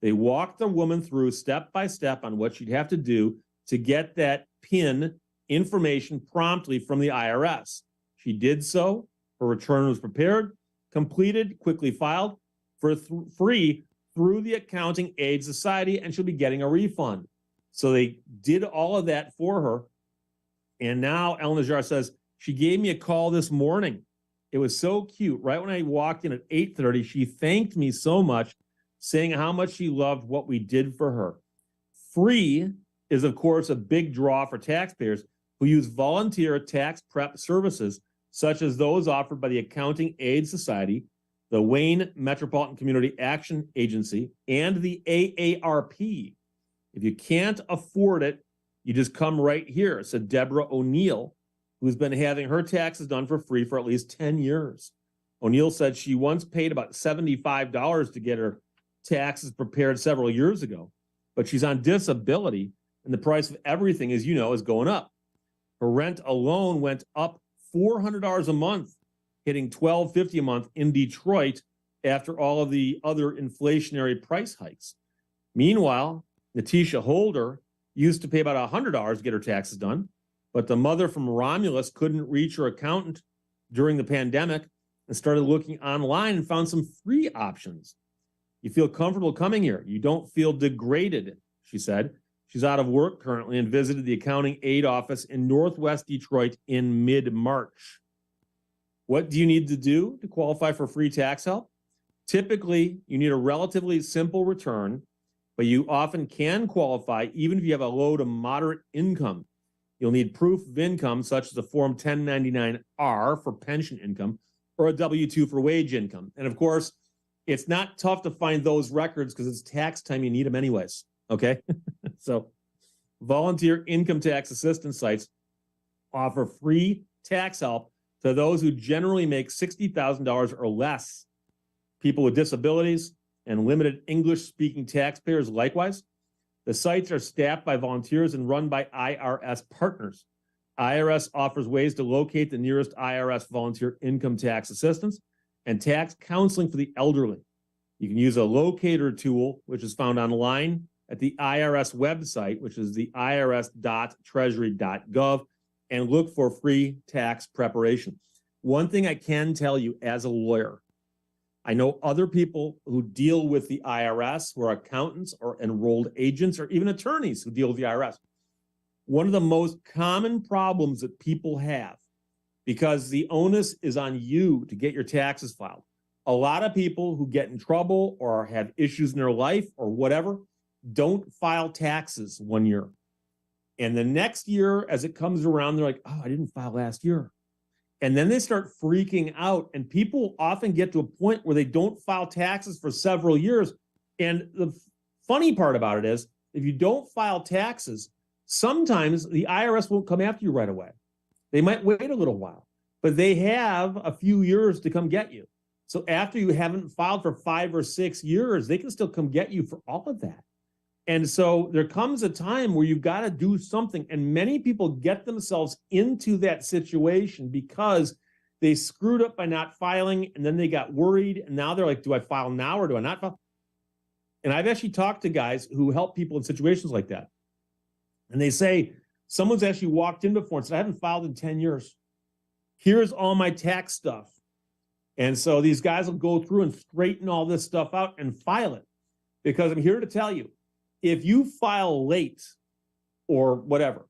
They walked the woman through step by step on what she'd have to do to get that PIN information promptly from the IRS. She did so. Her return was prepared, completed, quickly filed for free through the Accounting Aid Society, and she'll be getting a refund. So they did all of that for her. And now Alnajar says, she gave me a call this morning. It was so cute. Right when I walked in at 8:30, she thanked me so much, saying how much she loved what we did for her. Free is, of course, a big draw for taxpayers who use volunteer tax prep services, such as those offered by the Accounting Aid Society, the Wayne Metropolitan Community Action Agency, and the AARP. If you can't afford it, you just come right here, said Deborah O'Neill, who's been having her taxes done for free for at least 10 years. O'Neill said she once paid about $75 to get her taxes prepared several years ago, but she's on disability, and the price of everything, as you know, is going up. Her rent alone went up $400 a month, hitting $1,250 a month in Detroit after all of the other inflationary price hikes. Meanwhile, Natisha Holder used to pay about $100 to get her taxes done, but the mother from Romulus couldn't reach her accountant during the pandemic and started looking online and found some free options. You feel comfortable coming here. You don't feel degraded, she said. She's out of work currently and visited the Accounting Aid Office in Northwest Detroit in mid-March. What do you need to do to qualify for free tax help? Typically, you need a relatively simple return, but you often can qualify even if you have a low to moderate income. You'll need proof of income, such as a Form 1099-R for pension income or a W-2 for wage income. And of course, it's not tough to find those records because it's tax time. You need them anyways, okay? So volunteer income tax assistance sites offer free tax help to those who generally make $60,000 or less. People with disabilities and limited English-speaking taxpayers likewise. The sites are staffed by volunteers and run by IRS partners. IRS offers ways to locate the nearest IRS volunteer income tax assistance and tax counseling for the elderly. You can use a locator tool, which is found online at the IRS website, which is the irs.treasury.gov, and look for free tax preparation. One thing I can tell you as a lawyer, I know other people who deal with the IRS, who are accountants or enrolled agents or even attorneys who deal with the IRS. One of the most common problems that people have, because the onus is on you to get your taxes filed. A lot of people who get in trouble or have issues in their life or whatever don't file taxes one year. And the next year, as it comes around, they're like, oh, I didn't file last year. And then they start freaking out. And people often get to a point where they don't file taxes for several years. And the funny part about it is, if you don't file taxes, sometimes the IRS won't come after you right away. They might wait a little while, but they have a few years to come get you. So after you haven't filed for 5 or 6 years, they can still come get you for all of that. And so there comes a time where you've got to do something. And many people get themselves into that situation because they screwed up by not filing, and then they got worried. And now they're like, do I file now or do I not file? And I've actually talked to guys who help people in situations like that. And they say, someone's actually walked in before and said, I haven't filed in 10 years. Here's all my tax stuff. And so these guys will go through and straighten all this stuff out and file it. Because I'm here to tell you, if you file late or whatever,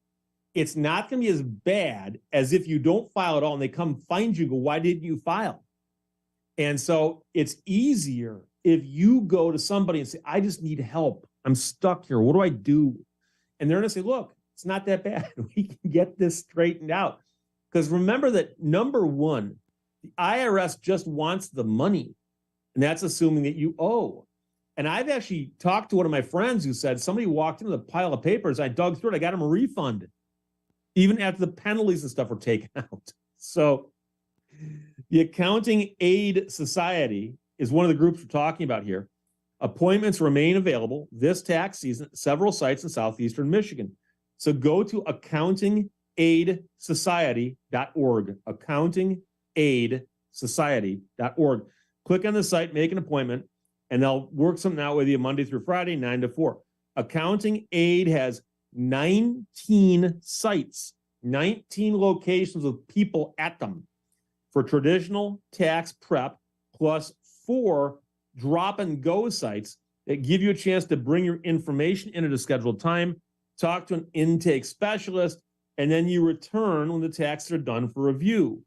it's not going to be as bad as if you don't file at all and they come find you and go, why didn't you file? And so it's easier if you go to somebody and say, I just need help. I'm stuck here. What do I do? And they're going to say, look, it's not that bad. We can get this straightened out. Because remember that, number one, the IRS just wants the money. And that's assuming that you owe. And I've actually talked to one of my friends who said somebody walked into the pile of papers. I dug through it. I got them a refund, even after the penalties and stuff were taken out. So the Accounting Aid Society is one of the groups we're talking about here. Appointments remain available this tax season at several sites in southeastern Michigan. So go to accountingaidssociety.org, accountingaidssociety.org. Click on the site, make an appointment, and they'll work something out with you Monday through Friday, 9 to 4. Accounting Aid has 19 sites, 19 locations with people at them for traditional tax prep, plus 4 drop and go sites that give you a chance to bring your information in at a scheduled time, talk to an intake specialist, and then you return when the taxes are done for review.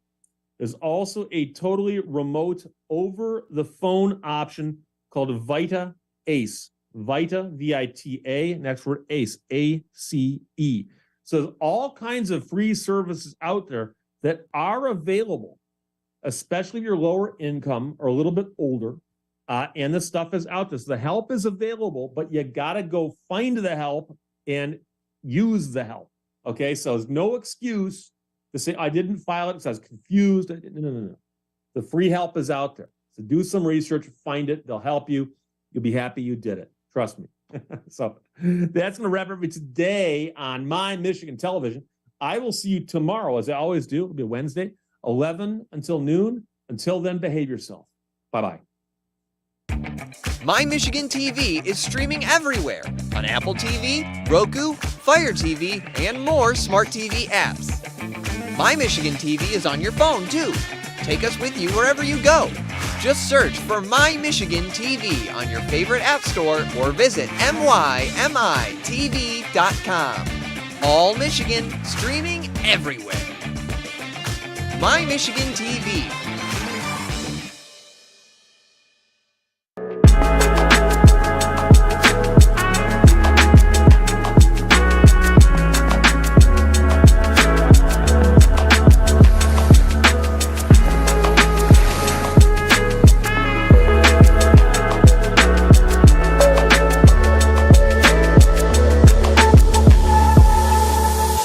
There's also a totally remote over-the-phone option called Vita ACE. Vita, V-I-T-A, next word ACE, A-C-E. So there's all kinds of free services out there that are available, especially if you're lower income or a little bit older, and the stuff is out there. So the help is available, but you got to go find the help and use the help. Okay, so there's no excuse to say, I didn't file it because I was confused. No. The free help is out there. So do some research, find it. They'll help you. You'll be happy you did it. Trust me. So that's going to wrap it up for today on My Michigan Television. I will see you tomorrow, as I always do. It'll be Wednesday, 11 until noon. Until then, behave yourself. Bye-bye. My Michigan TV is streaming everywhere on Apple TV, Roku, Fire TV, and more smart TV apps. My Michigan TV is on your phone, too. Take us with you wherever you go. Just search for My Michigan TV on your favorite app store or visit mymitv.com. All Michigan, streaming everywhere. My Michigan TV